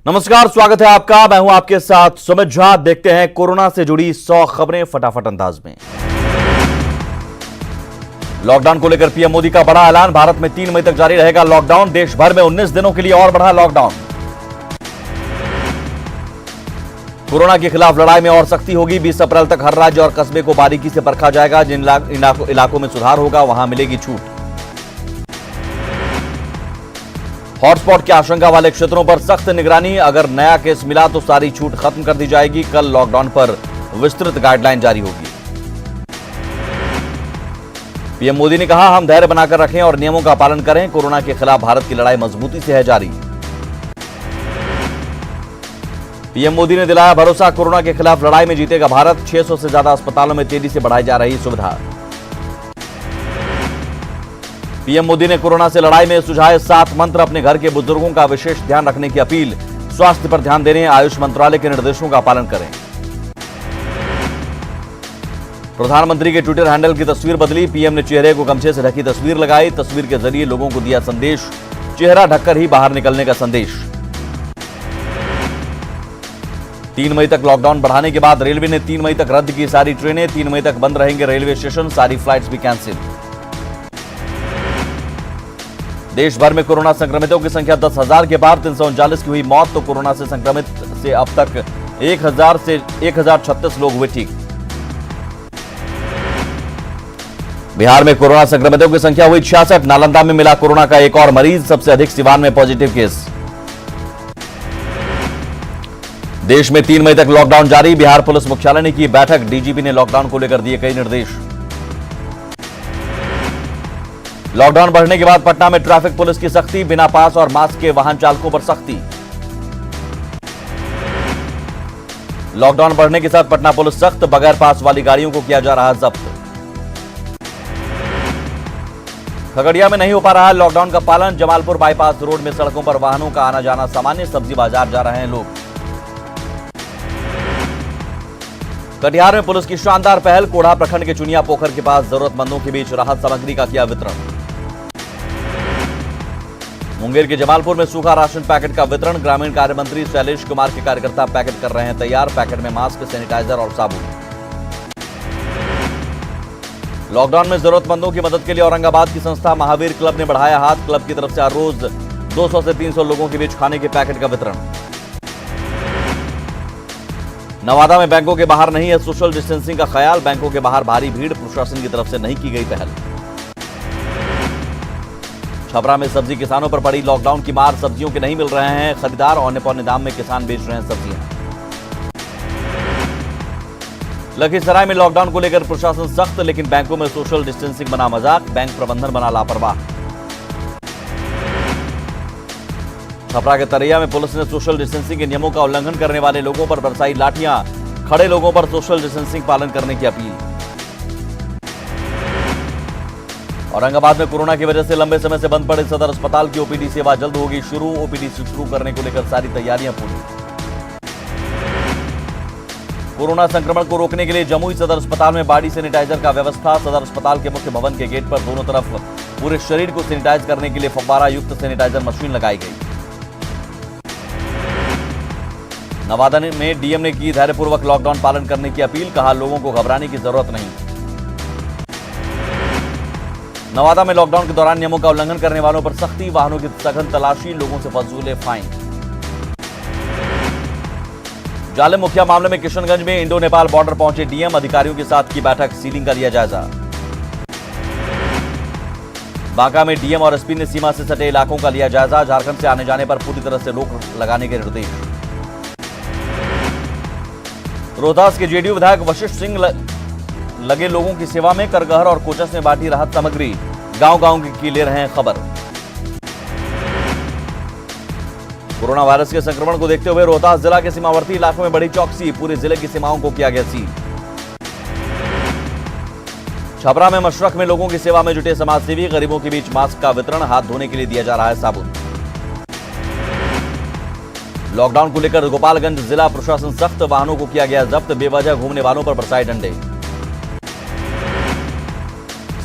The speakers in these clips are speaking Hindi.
नमस्कार, स्वागत है आपका। मैं हूं आपके साथ सुमित झा। देखते हैं कोरोना से जुड़ी 100 खबरें फटाफट अंदाज में। लॉकडाउन को लेकर पीएम मोदी का बड़ा ऐलान। भारत में 3 मई तक जारी रहेगा लॉकडाउन। देश भर में 19 दिनों के लिए और बढ़ा लॉकडाउन। कोरोना के खिलाफ लड़ाई में और सख्ती होगी। 20 अप्रैल तक हर राज्य और कस्बे को बारीकी से परखा जाएगा। जिन इलाकों में सुधार होगा वहां मिलेगी छूट। हॉटस्पॉट की आशंका वाले क्षेत्रों पर सख्त निगरानी। अगर नया केस मिला तो सारी छूट खत्म कर दी जाएगी। कल लॉकडाउन पर विस्तृत गाइडलाइन जारी होगी। पीएम मोदी ने कहा, हम धैर्य बनाकर रखें और नियमों का पालन करें। कोरोना के खिलाफ भारत की लड़ाई मजबूती से है जारी। पीएम मोदी ने दिलाया भरोसा, कोरोना के खिलाफ लड़ाई में जीतेगा भारत। 600 से ज्यादा अस्पतालों में तेजी से बढ़ाई जा रही सुविधा। पीएम मोदी ने कोरोना से लड़ाई में सुझाए 7 मंत्र। अपने घर के बुजुर्गों का विशेष ध्यान रखने की अपील। स्वास्थ्य पर ध्यान देने, आयुष मंत्रालय के निर्देशों का पालन करें। प्रधानमंत्री के ट्विटर हैंडल की तस्वीर बदली। पीएम ने चेहरे को गमछे से ढकी तस्वीर लगाई। तस्वीर के जरिए लोगों को दिया संदेश, चेहरा ढककर ही बाहर निकलने का संदेश। 3 मई तक लॉकडाउन बढ़ाने के बाद रेलवे ने 3 मई तक रद्द की सारी ट्रेनें। 3 मई तक बंद रहेंगे रेलवे स्टेशन। सारी फ्लाइट्स भी कैंसिल। देश भर में कोरोना संक्रमितों की संख्या 10,000 के पार। 339 की हुई मौत। तो कोरोना से संक्रमित से अब तक 1036 लोग हुए ठीक। बिहार में कोरोना संक्रमितों की संख्या हुई 66। नालंदा में मिला कोरोना का एक और मरीज। सबसे अधिक सिवान में पॉजिटिव केस। देश में 3 मई तक लॉकडाउन जारी। बिहार पुलिस मुख्यालय ने की बैठक। डीजीपी ने लॉकडाउन को लेकर दिए कई निर्देश। लॉकडाउन बढ़ने के बाद पटना में ट्रैफिक पुलिस की सख्ती। बिना पास और मास्क के वाहन चालकों पर सख्ती। लॉकडाउन बढ़ने के साथ पटना पुलिस सख्त। बगैर पास वाली गाड़ियों को किया जा रहा जब्त। खगड़िया में नहीं हो पा रहा है लॉकडाउन का पालन। जमालपुर बाईपास रोड में सड़कों पर वाहनों का आना जाना सामान्य। सब्जी बाजार जा रहे हैं लोग। कटिहार में पुलिस की शानदार पहल। कोढ़ा प्रखंड के चुनिया पोखर के पास जरूरतमंदों के बीच राहत सामग्री का किया वितरण। मुंगेर के जमालपुर में सूखा राशन पैकेट का वितरण। ग्रामीण कार्य मंत्री शैलेश कुमार के कार्यकर्ता पैकेट कर रहे हैं तैयार। पैकेट में मास्क, सैनिटाइजर और साबुन। लॉकडाउन में जरूरतमंदों की मदद के लिए औरंगाबाद की संस्था महावीर क्लब ने बढ़ाया हाथ। क्लब की तरफ से हर रोज 200 से 300 लोगों के बीच खाने के पैकेट का वितरण। नवादा में बैंकों के बाहर नहीं है सोशल डिस्टेंसिंग का ख्याल। बैंकों के बाहर भारी भीड़। प्रशासन की तरफ से नहीं की गई पहल। छपरा में सब्जी किसानों पर पड़ी लॉकडाउन की मार। सब्जियों के नहीं मिल रहे हैं खरीदार। औने पौने दाम में किसान बेच रहे हैं सब्जियां। लखीसराय में लॉकडाउन को लेकर प्रशासन सख्त, लेकिन बैंकों में सोशल डिस्टेंसिंग बना मजाक। बैंक प्रबंधन बना लापरवाह। छपरा के तरैया में पुलिस ने सोशल डिस्टेंसिंग के नियमों का उल्लंघन करने वाले लोगों पर बरसाई लाठियां। खड़े लोगों पर सोशल डिस्टेंसिंग पालन करने की अपील। औरंगाबाद में कोरोना की वजह से लंबे समय से बंद पड़े सदर अस्पताल की ओपीडी सेवा जल्द होगी शुरू। ओपीडी शुरू करने को लेकर सारी तैयारियां पूरी। कोरोना संक्रमण को रोकने के लिए जमुई सदर अस्पताल में बॉडी सैनिटाइजर का व्यवस्था। सदर अस्पताल के मुख्य भवन के गेट पर दोनों तरफ पूरे शरीर को सैनिटाइज करने के लिए फव्वारा युक्त सैनिटाइजर मशीन लगाई गई। नवादा में डीएम ने की धैर्यपूर्वक लॉकडाउन पालन करने की अपील। कहा, लोगों को घबराने की जरूरत नहीं। नवादा में लॉकडाउन के दौरान नियमों का उल्लंघन करने वालों पर सख्ती। वाहनों की सघन तलाशी। लोगों से वसूले फाइन। जालिम मुखिया मामले में किशनगंज में इंडो नेपाल बॉर्डर पहुंचे डीएम। अधिकारियों के साथ की बैठक। सीलिंग का लिया जायजा। बांका में डीएम और एसपी ने सीमा से सटे इलाकों का लिया जायजा। झारखंड से आने जाने पर पूरी तरह से रोक लगाने के निर्देश। रोहतास के जेडीयू विधायक वशिष्ठ सिंह लगे लोगों की सेवा में। करगहर और कोचस में बांटी राहत सामग्री। गांव-गांव की ले रहे हैं खबर। कोरोना वायरस के संक्रमण को देखते हुए रोहतास जिला के सीमावर्ती इलाकों में बड़ी चौकसी। पूरे जिले की सीमाओं को किया गया सील। छपरा में मशरक में लोगों की सेवा में जुटे समाजसेवी। गरीबों के बीच मास्क का वितरण। हाथ धोने के लिए दिया जा रहा है साबुन। लॉकडाउन को लेकर गोपालगंज जिला प्रशासन सख्त। वाहनों को किया गया जब्त। बेवजह घूमने वालों पर बरसाए डंडे।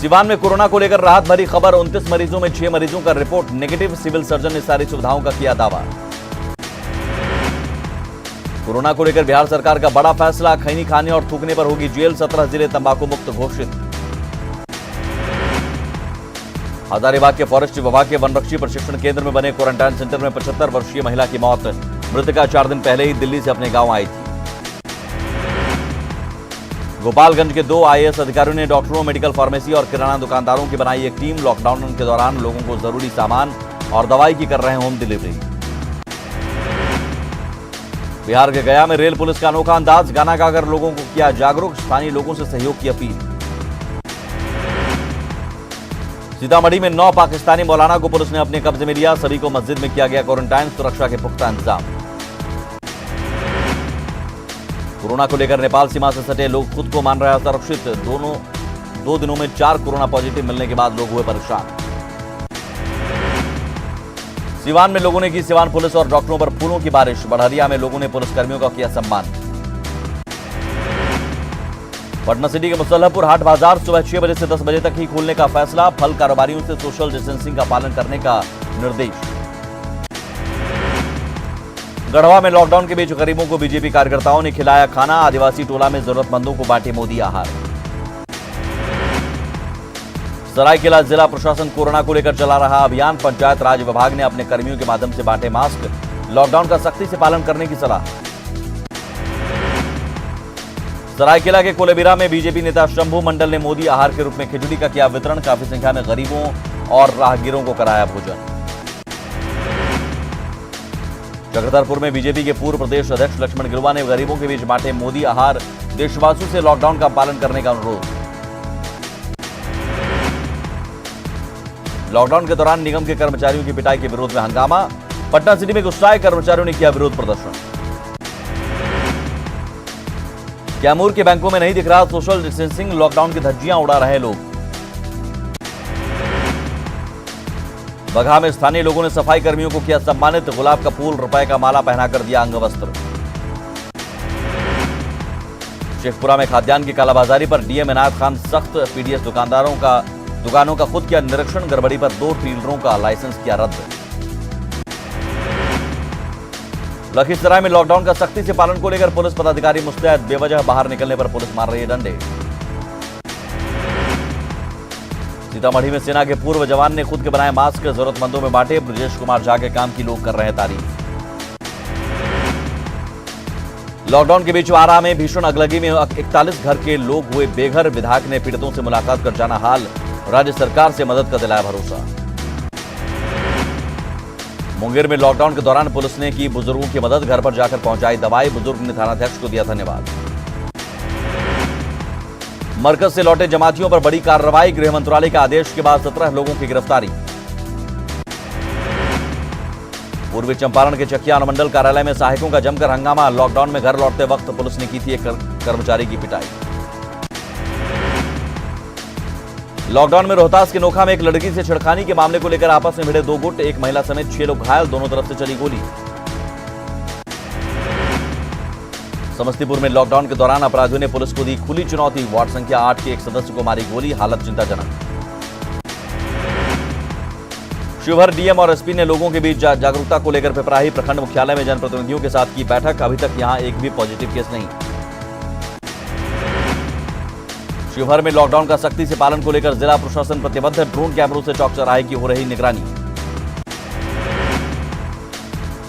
सिवान में कोरोना को लेकर राहत भरी खबर। 29 मरीजों में 6 मरीजों का रिपोर्ट नेगेटिव। सिविल सर्जन ने सारी सुविधाओं का किया दावा। कोरोना को लेकर बिहार सरकार का बड़ा फैसला, खैनी खाने और थूकने पर होगी जेल, 17 जिले तंबाकू मुक्त घोषित। हजारीबाग के फॉरेस्ट विभाग के वनरक्षी प्रशिक्षण केंद्र में बने क्वारंटाइन सेंटर में 75 वर्षीय महिला की मौत। मृतका 4 दिन पहले ही दिल्ली से अपने गांव आई थी। गोपालगंज के 2 आईएएस अधिकारियों ने डॉक्टरों, मेडिकल फार्मेसी और किराना दुकानदारों की बनाई एक टीम। लॉकडाउन के दौरान लोगों को जरूरी सामान और दवाई की कर रहे हैं होम डिलीवरी। बिहार के गया में रेल पुलिस का अनोखा अंदाज, गाना गाकर लोगों को किया जागरूक, स्थानीय लोगों से सहयोग की अपील। सीतामढ़ी में 9 पाकिस्तानी मौलाना को पुलिस ने अपने कब्जे में लिया, सभी को मस्जिद में किया गया क्वारंटाइन, सुरक्षा के पुख्ता इंतजाम। कोरोना को लेकर नेपाल सीमा से सटे लोग खुद को मान रहे हैं सुरक्षित। 2 दिनों में 4 कोरोना पॉजिटिव मिलने के बाद लोग हुए परेशान। सिवान में लोगों ने की सिवान पुलिस और डॉक्टरों पर फूलों की बारिश। बढ़हरिया में लोगों ने पुलिसकर्मियों का किया सम्मान। पटना सिटी के मुसल्लहपुर हाट बाजार सुबह 6 बजे से 10 बजे तक ही खोलने का फैसला। फल कारोबारियों से सोशल डिस्टेंसिंग का पालन करने का निर्देश। गढ़वा में लॉकडाउन के बीच गरीबों को बीजेपी कार्यकर्ताओं ने खिलाया खाना। आदिवासी टोला में जरूरतमंदों को बांटे मोदी आहार। सरायकेला जिला प्रशासन कोरोना को लेकर चला रहा अभियान। पंचायत राज विभाग ने अपने कर्मियों के माध्यम से बांटे मास्क। लॉकडाउन का सख्ती से पालन करने की सलाह। सरायकेला के कोलेबिरा में बीजेपी नेता शंभू मंडल ने मोदी आहार के रूप में खिचड़ी का किया वितरण। काफी संख्या में गरीबों और राहगीरों को कराया भोजन। चक्रधरपुर में बीजेपी के पूर्व प्रदेश अध्यक्ष लक्ष्मण गिलुआ ने गरीबों के बीच बांटे मोदी आहार। देशवासियों से लॉकडाउन का पालन करने का अनुरोध। लॉकडाउन के दौरान निगम के कर्मचारियों की पिटाई के विरोध में हंगामा। पटना सिटी में गुस्साए कर्मचारियों ने किया विरोध प्रदर्शन। कैमूर के बैंकों में नहीं दिख रहा सोशल डिस्टेंसिंग, लॉकडाउन की धज्जियां उड़ा रहे लोग। बगहा में स्थानीय लोगों ने सफाई कर्मियों को किया सम्मानित। गुलाब का फूल, रुपए का माला पहनाकर दिया अंगवस्त्र। शेखपुरा में खाद्यान्न की कालाबाजारी पर डीएम इनायत खान सख्त। पीडीएस दुकानों का खुद किया निरीक्षण। गड़बड़ी पर 2 डीलरों का लाइसेंस किया रद्द। लखीसराय में लॉकडाउन का सख्ती से पालन को लेकर पुलिस पदाधिकारी मुस्तैद। बेवजह बाहर निकलने पर पुलिस मार रही है डंडे। सीतामढ़ी में सेना के पूर्व जवान ने खुद के बनाए मास्क जरूरतमंदों में बांटे। ब्रजेश कुमार झा के काम की लोग कर रहे हैं तारीफ। लॉकडाउन के बीच आरा में भीषण अगलगी में 41 घर के लोग हुए बेघर। विधायक ने पीड़ितों से मुलाकात कर जाना हाल। राज्य सरकार से मदद का दिलाया भरोसा। मुंगेर में लॉकडाउन के दौरान पुलिस ने की बुजुर्गों की मदद। घर पर जाकर पहुंचाई दवाई। बुजुर्ग ने थानाध्यक्ष को दिया धन्यवाद। मरकज से लौटे जमातियों पर बड़ी कार्रवाई। गृह मंत्रालय के आदेश के बाद 17 लोगों की गिरफ्तारी। पूर्वी चंपारण के चकिया अनुमंडल कार्यालय में सहायकों का जमकर हंगामा। लॉकडाउन में घर लौटते वक्त पुलिस ने की थी एक कर्मचारी की पिटाई। लॉकडाउन में रोहतास के नोखा में एक लड़की से छेड़खानी के मामले को लेकर आपस में भिड़े 2 गुट। एक महिला समेत 6 लोग घायल। दोनों तरफ से चली गोली। समस्तीपुर में लॉकडाउन के दौरान अपराधियों ने पुलिस को दी खुली चुनौती। वार्ड संख्या 8 के एक सदस्य को मारी गोली। हालत चिंताजनक। शिवहर डीएम और एसपी ने लोगों के बीच जागरूकता को लेकर पिपराही प्रखंड मुख्यालय में जनप्रतिनिधियों के साथ की बैठक। अभी तक यहां एक भी पॉजिटिव केस नहीं। शिवहर में लॉकडाउन का सख्ती से पालन को लेकर जिला प्रशासन प्रतिबद्ध। ड्रोन कैमरों से चौक चौराहे की हो रही निगरानी।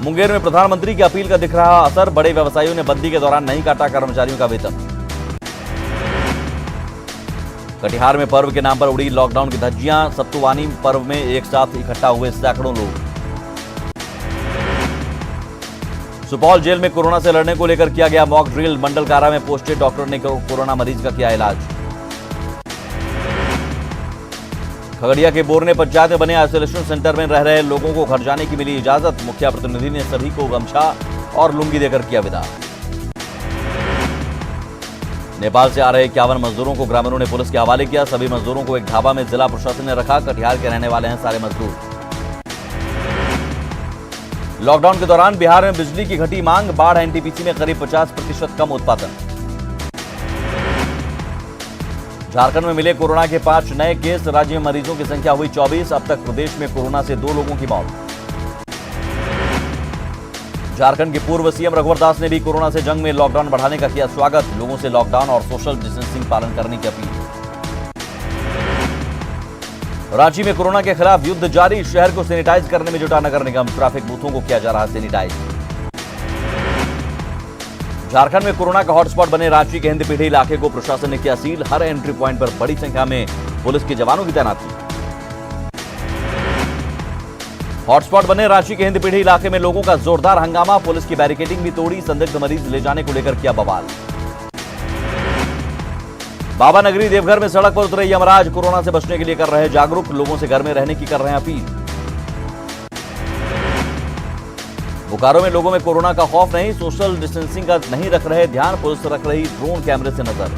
मुंगेर में प्रधानमंत्री की अपील का दिख रहा असर। बड़े व्यवसायियों ने बंदी के दौरान नहीं काटा कर्मचारियों का वेतन। कटिहार में पर्व के नाम पर उड़ी लॉकडाउन की धज्जियां। सप्तुवानी पर्व में एक साथ इकट्ठा हुए सैकड़ों लोग। सुपौल जेल में कोरोना से लड़ने को लेकर किया गया मॉक ड्रिल। मंडल कारा में पोस्टेड डॉक्टर ने कोरोना मरीज का किया इलाज। खगड़िया के बोरने पंचायत में बने आइसोलेशन सेंटर में रह रहे लोगों को घर जाने की मिली इजाजत। मुखिया प्रतिनिधि ने सभी को गमछा और लुंगी देकर किया विदा। नेपाल से आ रहे 51 मजदूरों को ग्रामीणों ने पुलिस के हवाले किया। सभी मजदूरों को एक ढाबा में जिला प्रशासन ने रखा। कटिहार के रहने वाले हैं सारे मजदूर। लॉकडाउन के दौरान बिहार में बिजली की घटी मांग। बाढ़ एनटीपीसी में करीब 50% कम उत्पादन। झारखंड में मिले कोरोना के 5 नए केस। राज्य में मरीजों की संख्या हुई 24। अब तक प्रदेश में कोरोना से 2 लोगों की मौत। झारखंड के पूर्व सीएम रघुवर दास ने भी कोरोना से जंग में लॉकडाउन बढ़ाने का किया स्वागत। लोगों से लॉकडाउन और सोशल डिस्टेंसिंग पालन करने की अपील। रांची में कोरोना के खिलाफ युद्ध जारी, शहर को सैनिटाइज करने में जुटा नगर निगम, ट्रैफिक बूथों को किया जा रहा सैनिटाइज। झारखंड में कोरोना का हॉटस्पॉट बने रांची के हिंदपीढ़ी इलाके को प्रशासन ने किया सील, हर एंट्री प्वाइंट पर बड़ी संख्या में पुलिस के जवानों की तैनाती। हॉटस्पॉट बने रांची के हिंदपीढ़ी इलाके में लोगों का जोरदार हंगामा, पुलिस की बैरिकेडिंग भी तोड़ी, संदिग्ध मरीज ले जाने को लेकर किया बवाल। बाबा नगरी देवघर में सड़क पर उतरे यमराज, कोरोना से बचने के लिए कर रहे जागरूक, लोगों से घर में रहने की कर रहे हैं अपील। बोकारो में लोगों में कोरोना का खौफ नहीं, सोशल डिस्टेंसिंग का नहीं रख रहे ध्यान, पुलिस रख रही ड्रोन कैमरे से नजर।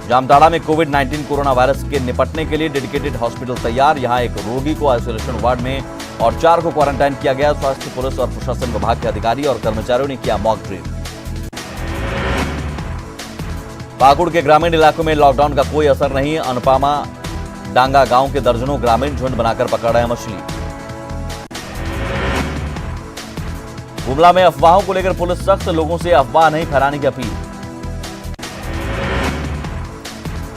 जामताड़ा में कोविड-19 कोरोना वायरस के निपटने के लिए डेडिकेटेड हॉस्पिटल तैयार, यहां एक रोगी को आइसोलेशन वार्ड में और 4 को क्वारंटाइन किया गया। स्वास्थ्य, पुलिस और प्रशासन विभाग के अधिकारी और कर्मचारियों ने किया मॉक ड्रिल। पाकुड़ के ग्रामीण इलाकों में लॉकडाउन का कोई असर नहीं, अनुपमा डांगा गांव के दर्जनों ग्रामीण झुंड बनाकर पकड़ रहे हैं मछली। गुमला में अफवाहों को लेकर पुलिस सख्त, लोगों से अफवाह नहीं फैलाने की अपील।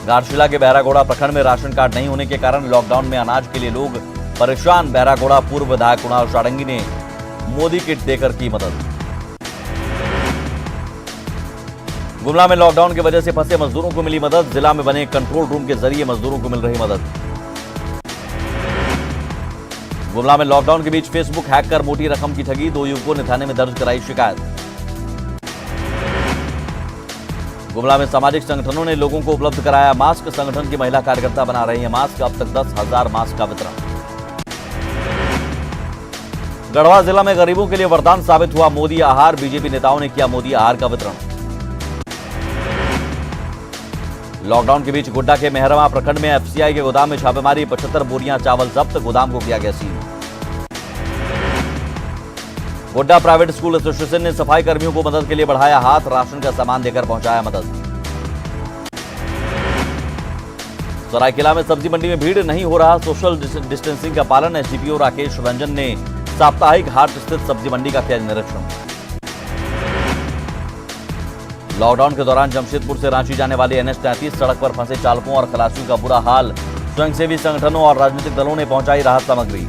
घाटशिला के बहरागोड़ा प्रखंड में राशन कार्ड नहीं होने के कारण लॉकडाउन में अनाज के लिए लोग परेशान, बहरागोड़ा पूर्व विधायक कुणाल सारंगी ने मोदी किट देकर की मदद। गुमला में लॉकडाउन की वजह से फंसे मजदूरों को मिली मदद, जिला में बने कंट्रोल रूम के जरिए मजदूरों को मिल रही मदद। गुमला में लॉकडाउन के बीच फेसबुक हैक कर मोटी रकम की ठगी, 2 युवकों ने थाने में दर्ज कराई शिकायत। गुमला में सामाजिक संगठनों ने लोगों को उपलब्ध कराया मास्क, संगठन की महिला कार्यकर्ता बना रही है मास्क, अब तक 10,000 मास्क का वितरण। गढ़वा जिला में गरीबों के लिए वरदान साबित हुआ मोदी आहार, बीजेपी नेताओं ने किया मोदी आहार का वितरण। लॉकडाउन के बीच गोड्डा के मेहरमा प्रखंड में एफसीआई के गोदाम में छापेमारी, 75 बोरियां चावल जब्त, गोदाम को किया गया seal. Godda private school association ने सफाई कर्मियों को मदद के लिए बढ़ाया हाथ, राशन का सामान देकर पहुंचाया मदद। सरायकेला में सब्जी मंडी में भीड़, नहीं हो रहा सोशल डिस्टेंसिंग का पालन, एसडीपीओ राकेश रंजन ने साप्ताहिक हाट स्थित सब्जी मंडी का किया निरीक्षण। लॉकडाउन के दौरान जमशेदपुर से रांची जाने वाली NH-33 सड़क पर फंसे चालकों और खलासियों का बुरा हाल, स्वयंसेवी संगठनों और राजनीतिक दलों ने पहुंचाई राहत सामग्री।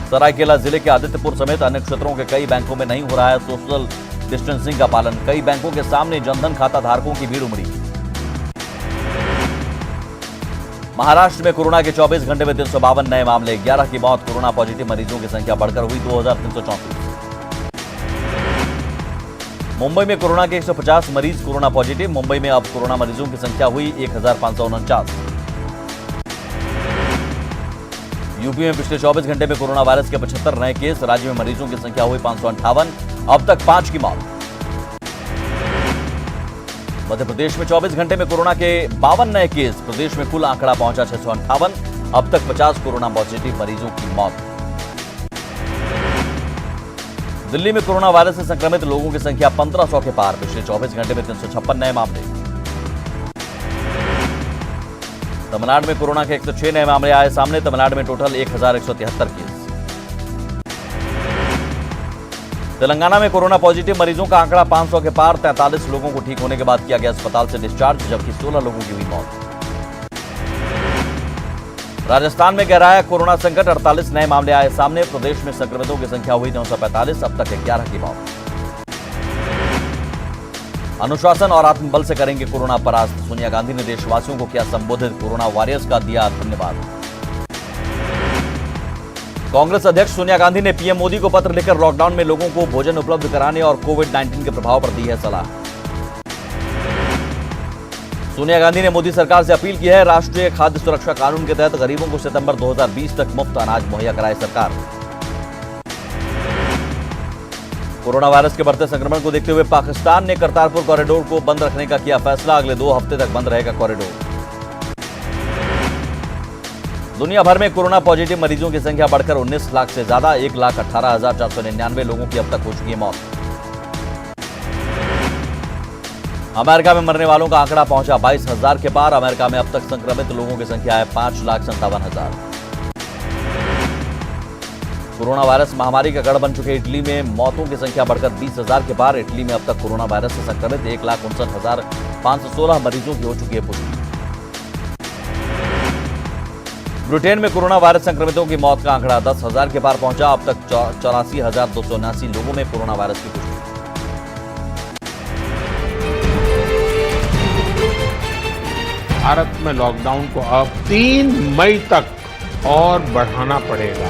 सरायकेला जिले के आदित्यपुर समेत अन्य क्षेत्रों के कई बैंकों में नहीं हो रहा है सोशल डिस्टेंसिंग का पालन, कई बैंकों के सामने जनधन खाता धारकों की भीड़ उमड़ी। महाराष्ट्र में कोरोना के 24 घंटे में 352 नए मामले, 11 की मौत, कोरोना पॉजिटिव मरीजों की संख्या बढ़कर हुई 2334। मुंबई में कोरोना के 150 मरीज कोरोना पॉजिटिव, मुंबई में अब कोरोना मरीजों की संख्या हुई 1549। यूपी में पिछले 24 घंटे में कोरोना वायरस के 75 नए केस, राज्य में मरीजों की संख्या हुई 558, अब तक 5 की मौत। मध्य प्रदेश में 24 घंटे में कोरोना के 52 नए केस, प्रदेश में कुल आंकड़ा पहुंचा 658, अब तक 50 कोरोना पॉजिटिव मरीजों की मौत। दिल्ली में कोरोना वायरस से संक्रमित लोगों की संख्या 1500 के पार, पिछले 24 घंटे में 356 नए मामले। तमिलनाडु में कोरोना के 106 नए मामले आए सामने, तमिलनाडु में टोटल 1173 केस। तेलंगाना में कोरोना पॉजिटिव मरीजों का आंकड़ा 500 के पार, 43 लोगों को ठीक होने के बाद किया गया अस्पताल से डिस्चार्ज, जबकि 16 लोगों की हुई मौत। राजस्थान में गहराया कोरोना संकट, 48 नए मामले आए सामने, प्रदेश में संक्रमितों की संख्या हुई 945, अब तक 11 की मौत। अनुशासन और आत्मबल से करेंगे कोरोना परास्त, सोनिया गांधी ने देशवासियों को किया संबोधित, कोरोना वॉरियर्स का दिया धन्यवाद। कांग्रेस अध्यक्ष सोनिया गांधी ने पीएम मोदी को पत्र लिखकर लॉकडाउन में लोगों को भोजन उपलब्ध कराने और कोविड-19 के प्रभाव पर दी है सलाह। सोनिया गांधी ने मोदी सरकार से अपील की है, राष्ट्रीय खाद्य सुरक्षा कानून के तहत गरीबों को सितंबर 2020 तक मुफ्त अनाज मुहैया कराए सरकार। कोरोना वायरस के बढ़ते संक्रमण को देखते हुए पाकिस्तान ने करतारपुर कॉरिडोर को बंद रखने का किया फैसला, अगले 2 हफ्ते तक बंद रहेगा कॉरिडोर। दुनिया भर में कोरोना पॉजिटिव मरीजों की संख्या बढ़कर 19 लाख से ज्यादा, 1,18,499 लोगों की अब तक हो चुकी है मौत। अमेरिका में मरने वालों का आंकड़ा पहुंचा 22,000 के पार, अमेरिका में अब तक संक्रमित लोगों की संख्या है 5,57,000। कोरोना वायरस महामारी का गढ़ बन चुके इटली में मौतों की संख्या बढ़कर 20,000 के पार। इटली में अब तक कोरोना वायरस से संक्रमित 1,59,516 मरीजों की हो चुकी है पुष्टि। ब्रिटेन में कोरोना वायरस संक्रमितों की मौत का आंकड़ा 10,000 के पार पहुंचा। अब तक 84,279 लोगों में कोरोना वायरस की पुष्टि। भारत में लॉकडाउन को अब 3 मई तक और बढ़ाना पड़ेगा।